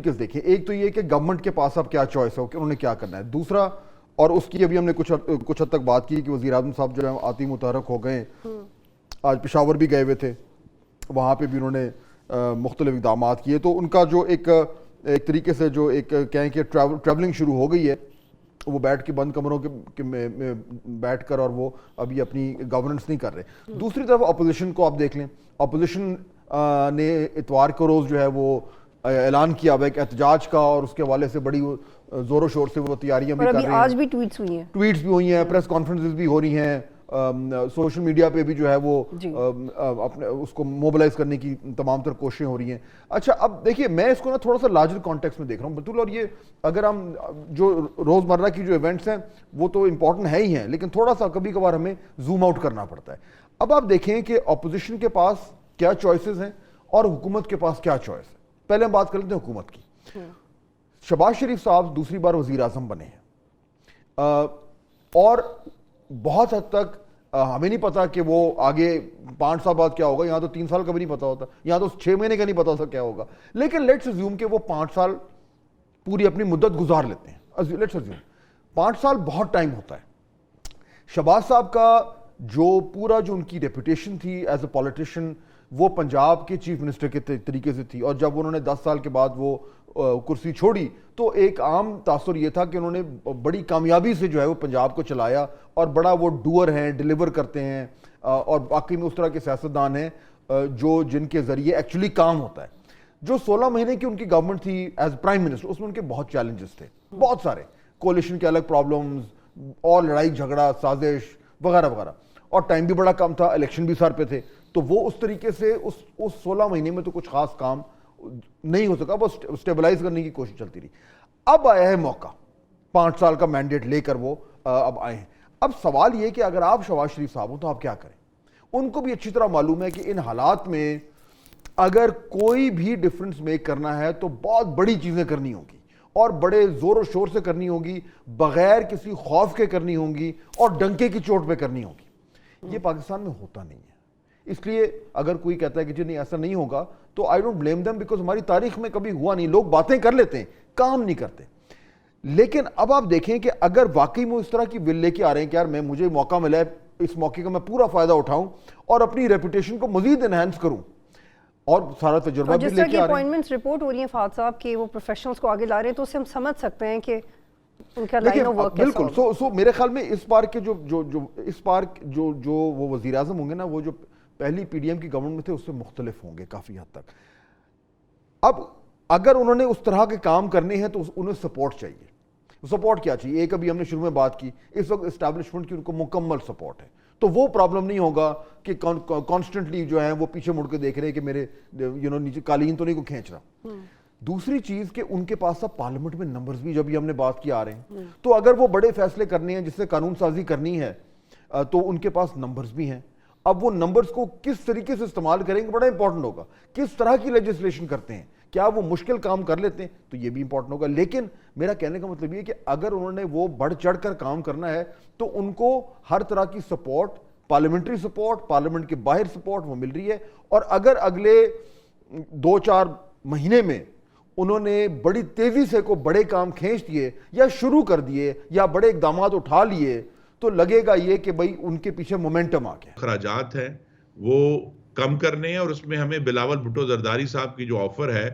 Obstacles دیکھیں. ایک تو یہ کہ گورنمنٹ کے پاس اب کیا چوائس ہے کہ انہوں نے کیا کرنا ہے. دوسرا, اور اس کی ابھی ہم نے کچھ حد تک بات کی کہ وزیر اعظم صاحب جو ہے آتی متحرک ہو گئے, آج پشاور بھی گئے ہوئے تھے, وہاں پہ بھی انہوں نے مختلف اقدامات کیے. تو ان کا جو ایک طریقے سے جو ایک کہیں کہ ٹریولنگ شروع ہو گئی ہے, وہ بیٹھ کے بند کمروں کے میں بیٹھ کر, اور وہ ابھی اپنی گورننس نہیں کر رہے. دوسری طرف اپوزیشن کو آپ دیکھ لیں, اپوزیشن نے اتوار کو روز جو ہے وہ اعلان کیا ہوا ہے کہ احتجاج کا, اور اس کے حوالے سے بڑی زور و شور سے وہ تیاریاں بھی کر رہے ہیں. آج بھی ٹویٹس ہوئی ہیں, پریس کانفرنسز بھی ہو رہی ہیں, سوشل میڈیا پہ بھی جو ہے وہ اپنے اس کو موبلائز کرنے کی تمام تر کوششیں ہو رہی ہیں. اچھا اب دیکھیے, میں اس کو نا تھوڑا سا لارجر کانٹیکس میں دیکھ رہا ہوں بطول, اور یہ اگر ہم جو روزمرہ کی جو ایونٹس ہیں وہ تو امپورٹنٹ ہے ہی ہیں, لیکن تھوڑا سا کبھی کبھار ہمیں زوم آؤٹ کرنا پڑتا ہے. اب آپ دیکھیں کہ اپوزیشن کے پاس کیا چوائسز ہیں اور حکومت کے پاس کیا چوائس ہے. پہلے ہم بات کر لیتے ہیں حکومت کی. شہباز شریف صاحب دوسری بار وزیر اعظم بنے ہیں, اور بہت حد تک ہمیں نہیں پتا کہ وہ آگے 5 سال بعد کیا ہوگا. یہاں تو 3 سال کا بھی نہیں پتا ہوتا, یہاں تو 6 مہینے کا نہیں پتا ہوتا کیا ہوگا. لیکن لیٹس اسیوم کہ وہ 5 سال پوری اپنی مدت گزار لیتے ہیں. لیٹس اسیوم 5 سال بہت ٹائم ہوتا ہے. شہباز صاحب کا جو پورا جو ان کی ریپوٹیشن تھی ایز اے پولیٹیشین, وہ پنجاب کے چیف منسٹر کے طریقے سے تھی, اور جب انہوں نے 10 سال کے بعد وہ کرسی چھوڑی تو ایک عام تاثر یہ تھا کہ انہوں نے بڑی کامیابی سے جو ہے وہ پنجاب کو چلایا, اور بڑا وہ ڈوئر ہیں, ڈیلیور کرتے ہیں, اور باقی میں اس طرح کے سیاستدان ہیں جو جن کے ذریعے ایکچولی کام ہوتا ہے. جو 16 مہینے کی ان کی گورنمنٹ تھی ایز پرائم منسٹر, اس میں ان کے بہت چیلنجز تھے, بہت سارے کولیشن کے الگ پرابلمز, اور لڑائی جھگڑا, سازش وغیرہ وغیرہ, اور ٹائم بھی بڑا کم تھا, الیکشن بھی سر پہ تھے. تو وہ اس طریقے سے اس 16 مہینے میں تو کچھ خاص کام نہیں ہو سکا, بس اسٹیبلائز کرنے کی کوشش چلتی رہی. اب آیا ہے موقع, 5 سال کا مینڈیٹ لے کر وہ اب آئے ہیں. اب سوال یہ کہ اگر آپ شہباز شریف صاحب ہوں تو آپ کیا کریں. ان کو بھی اچھی طرح معلوم ہے کہ ان حالات میں اگر کوئی بھی ڈفرنس میک کرنا ہے تو بہت بڑی چیزیں کرنی ہوں گی, اور بڑے زور و شور سے کرنی ہوگی, بغیر کسی خوف کے کرنی ہوں گی, اور ڈنکے کی چوٹ پہ کرنی ہوگی. یہ پاکستان میں ہوتا نہیں ہے. اس لیے اگر کوئی کہتا ہے کہ جی نہیں ایسا نہیں ہوگا, تو I don't blame them, because ہماری تاریخ میں کبھی ہوا نہیں. لوگ باتیں کر لیتے ہیں, کام نہیں کرتے. لیکن اب آپ دیکھیں کہ اگر واقعی میں اس طرح کی ول لے کے آ رہے ہیں کہ یار مجھے موقع ملا ہے, اس موقع کا میں پورا فائدہ اٹھاؤں اور اپنی ریپوٹیشن کو مزید انہینس کروں, اور سارا تجربہ بھی لے کے آ رہے ہیں. جس طرح کی اپوائنٹمنٹس رپورٹ ہو رہی ہیں فہد صاحب کہ وہ پروفیشنلز کو آگے لا رہے ہیں, تو اسے ہم سمجھ سکتے ہیں کہ ان کا لائن آف ورک کیسا ہوگا. بالکل. سو میرے خیال میں اس بار کے جو وہ وزیر اعظم ہوں گے نا, وہ جو پہلی پی ڈی ایم کی گورنمنٹ میں تھے اس سے مختلف ہوں گے کافی حد تک. اب اگر انہوں نے اس طرح کے کام کرنے ہیں تو انہیں سپورٹ چاہیے. سپورٹ کیا چاہیے؟ ایک ابھی ہم نے شروع میں بات کی, اس وقت اسٹیبلشمنٹ کی ان کو مکمل سپورٹ ہے, تو وہ پرابلم نہیں ہوگا کہ کانسٹنٹلی جو ہے وہ پیچھے مڑ کے دیکھ رہے ہیں کہ میرے نیچے قالین تو نہیں کو کھینچ رہا. دوسری چیز کہ ان کے پاس اب پارلیمنٹ میں نمبرز بھی جب ہم نے بات کی آ رہے ہیں, تو اگر وہ بڑے فیصلے کرنے ہیں جس سے قانون سازی کرنی ہے, تو ان کے پاس نمبرز بھی ہیں. اب وہ نمبرز کو کس طریقے سے استعمال کریں گے بڑا امپورٹنٹ ہوگا. کس طرح کی لیجسلیشن کرتے ہیں, کیا وہ مشکل کام کر لیتے ہیں, تو یہ بھی امپورٹنٹ ہوگا. لیکن میرا کہنے کا مطلب یہ کہ اگر انہوں نے وہ بڑھ چڑھ کر کام کرنا ہے تو ان کو ہر طرح کی سپورٹ, پارلیمنٹری سپورٹ, پارلیمنٹ کے باہر سپورٹ وہ مل رہی ہے. اور اگر اگلے 2-4 مہینے میں انہوں نے بڑی تیزی سے کو بڑے کام کھینچ دیے یا شروع کر دیے یا بڑے اقدامات اٹھا لیے, تو لگے گا یہ کہ بھئی ان کے پیچھے مومنٹم آ گیا. اخراجات ہیں وہ کم کرنے ہیں, اور اس میں ہمیں بلاول بھٹو زرداری صاحب کی جو آفر ہے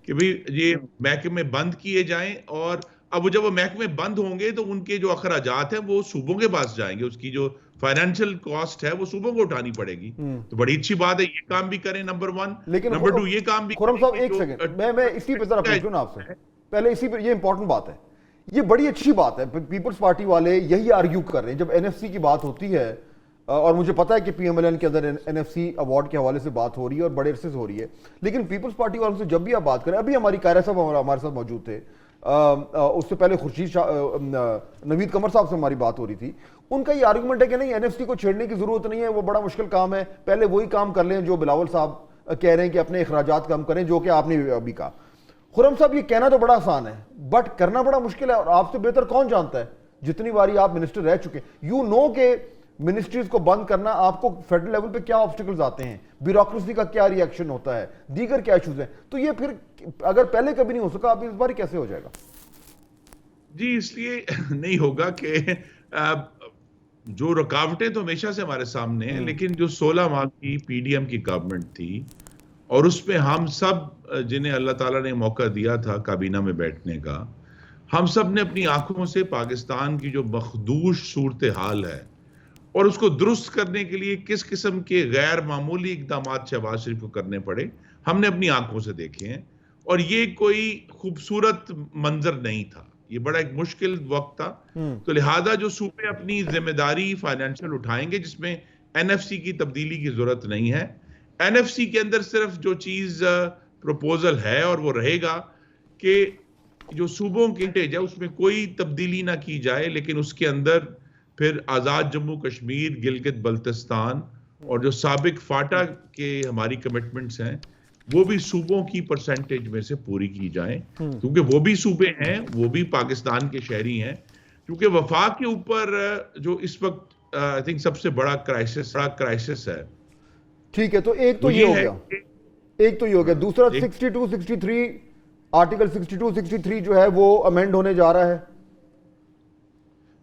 کہ بھئی یہ محکمے بند کیے جائیں, اور اب جب وہ محکمے بند ہوں گے تو ان کے جو اخراجات ہیں وہ صوبوں کے پاس جائیں گے, اس کی جو فائنینشیل کاسٹ ہے وہ صوبوں کو اٹھانی پڑے گی. تو بڑی اچھی بات ہے, یہ کام بھی کریں نمبر 1. نمبر 2 یہ کام بھی. خرم صاحب ایک سیکنڈ, میں اسی پہ ذرا پوچھوں نا آپ سے پہلے, اسی پہ, یہ امپورٹنٹ بات ہے, یہ بڑی اچھی بات ہے. پیپلز پارٹی والے یہی آرگیو کر رہے ہیں جب این ایف سی کی بات ہوتی ہے, اور مجھے پتا ہے کہ پی ایم ایل این کے اندر این ایف سی ایوارڈ کے حوالے سے بات ہو رہی ہے اور بڑے عرصے سے ہو رہی ہے. لیکن پیپلز پارٹی والوں سے جب بھی آپ بات کریں, ابھی ہماری قائرہ صاحب ہمارے ساتھ موجود تھے, اس سے پہلے خورشید نوید قمر صاحب سے ہماری بات ہو رہی تھی, ان کا یہ آرگومنٹ ہے کہ نہیں این ایف سی کو چھیڑنے کی ضرورت نہیں ہے, وہ بڑا مشکل کام ہے, پہلے وہی کام کر لیں جو بلاول صاحب کہہ رہے ہیں کہ اپنے اخراجات کم کریں, جو کہ آپ نے ابھی کہا. خرم صاحب یہ کہنا تو بڑا آسان ہے بٹ کرنا بڑا مشکل ہے, اور آپ سے بہتر کون جانتا ہے, جتنی باری آپ منسٹر رہ چکے, یو نو کہ منسٹریز کو بند کرنا، آپ کو فیڈرل لیول پہ کیا آبسٹیکلز آتے ہیں، بیوروکریسی کا کیا ری ایکشن ہوتا ہے، دیگر کیا ایشوز ہیں، تو یہ پھر اگر پہلے کبھی نہیں ہو سکا اب اس بار کیسے ہو جائے گا؟ جی اس لیے نہیں ہوگا کہ جو رکاوٹیں تو ہمیشہ سے ہمارے سامنے ہیں، لیکن جو 16 ماہ کی پی ڈی ایم کی گورنمنٹ تھی اور اس میں ہم سب جنہیں اللہ تعالیٰ نے موقع دیا تھا کابینہ میں بیٹھنے کا، ہم سب نے اپنی آنکھوں سے پاکستان کی جو مخدوش صورتحال ہے اور اس کو درست کرنے کے لیے کس قسم کے غیر معمولی اقدامات شہباز شریف کو کرنے پڑے، ہم نے اپنی آنکھوں سے دیکھے ہیں، اور یہ کوئی خوبصورت منظر نہیں تھا، یہ بڑا ایک مشکل وقت تھا۔ تو لہذا جو صوبے اپنی ذمہ داری فائنینشیل اٹھائیں گے، جس میں این ایف سی کی تبدیلی کی ضرورت نہیں ہے، این ایف سی کے اندر صرف جو چیز پروپوزل ہے اور وہ رہے گا کہ جو صوبوں کی انٹیج ہے اس میں کوئی تبدیلی نہ کی جائے، لیکن اس کے اندر پھر آزاد جموں کشمیر، گلگت بلتستان اور جو سابق فاٹا کے ہماری کمٹمنٹس ہیں وہ بھی صوبوں کی پرسنٹیج میں سے پوری کی جائیں، کیونکہ وہ بھی صوبے ہیں، وہ بھی پاکستان کے شہری ہیں، کیونکہ وفاق کے اوپر جو اس وقت آئی تھنک سب سے بڑا کرائسس ہے۔ ٹھیک ہے، تو ایک تو یہ ہو گیا، دوسرا 62 63 آرٹیکل 62 63 جو ہے وہ امینڈ ہونے جا رہا ہے۔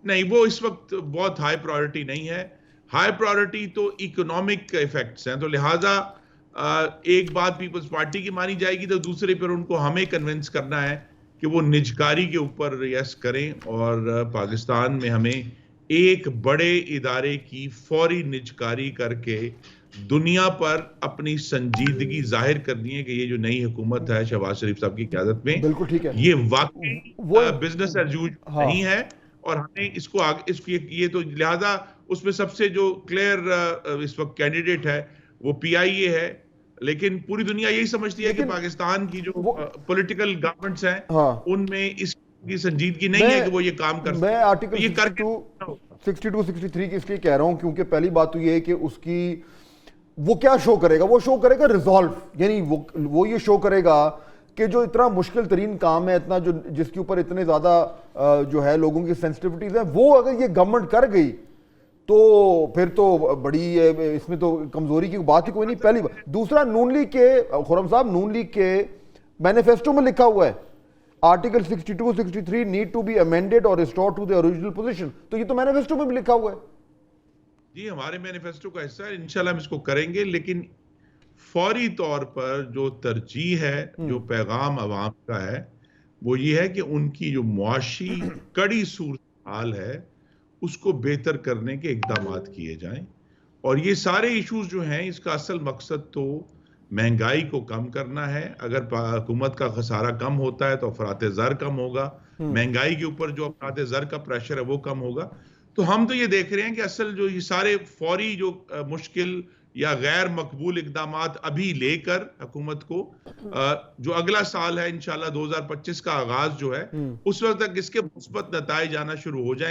نہیں، وہ اس وقت بہت ہائی پرائورٹی نہیں ہے، ہائی پرائورٹی تو اکنامک ایفیکٹس ہیں، تو لہٰذا ایک بات پیپلز پارٹی کی مانی جائے گی تو دوسرے پر ان کو ہمیں کنونس کرنا ہے کہ وہ نجکاری کے اوپر یس کریں، اور پاکستان میں ہمیں ایک بڑے ادارے کی فوری نجکاری کر کے دنیا پر اپنی سنجیدگی ظاہر کرنی ہے کہ یہ جو نئی حکومت ہے شہباز شریف صاحب کی قیادت میں، بالکل ٹھیک ہے، یہ واقعی بزنس ایز یوزول نہیں ہے، اور ہمیں اس کو یہ تو لہذا اس میں سب سے جو کلیئر اس وقت کینڈیڈیٹ ہے وہ پی آئی اے ہے، لیکن پوری دنیا یہی سمجھتی ہے کہ پاکستان کی جو پولیٹیکل گورنمنٹس ہیں ان میں اس کی سنجیدگی نہیں ہے کہ وہ یہ کام کر سکتے۔ میں آرٹیکل 62 63 کی اس لیے کہہ رہا ہوں کیونکہ پہلی بات تو یہ ہے کہ اس کی وہ کیا شو کرے گا، وہ شو کرے گا ریزالو، یعنی وہ یہ شو کرے گا کہ جو اتنا مشکل ترین کام ہے، اتنا جو جس کے اوپر اتنے زیادہ جو ہے لوگوں کی سینسٹیوٹیز ہیں، وہ اگر یہ گورنمنٹ کر گئی تو پھر تو بڑی اس میں تو کمزوری کی بات ہی کوئی نہیں، پہلی بات۔ دوسرا، نون لیگ کے خرم صاحب، نون لیگ کے مینیفیسٹو میں لکھا ہوا ہے article 62 63 need to be amended اور restore to the original position, تو یہ تو مینیفیسٹو میں بھی لکھا ہوا ہے۔ جی ہمارے مینیفیسٹو کا حصہ ہے، انشاءاللہ ہم اس کو کریں گے، لیکن فوری طور پر جو ترجیح ہے، جو پیغام عوام کا ہے، وہ یہ ہے کہ ان کی جو معاشی کڑی صورتحال ہے اس کو بہتر کرنے کے اقدامات کیے جائیں، اور یہ سارے ایشوز جو ہیں اس کا اصل مقصد تو مہنگائی کو کم کرنا ہے۔ اگر حکومت کا خسارہ کم ہوتا ہے تو افراط زر کم ہوگا، مہنگائی کے اوپر جو افراط زر کا پریشر ہے وہ کم ہوگا۔ تو ہم تو یہ دیکھ رہے ہیں کہ اصل جو یہ سارے فوری جو مشکل یا غیر مقبول اقدامات ابھی لے کر حکومت کو جو اگلا سال ہے انشاءاللہ 2025 کا آغاز جو ہے اس وقت تک اس کے مثبت نتائج آنا شروع ہو جائیں۔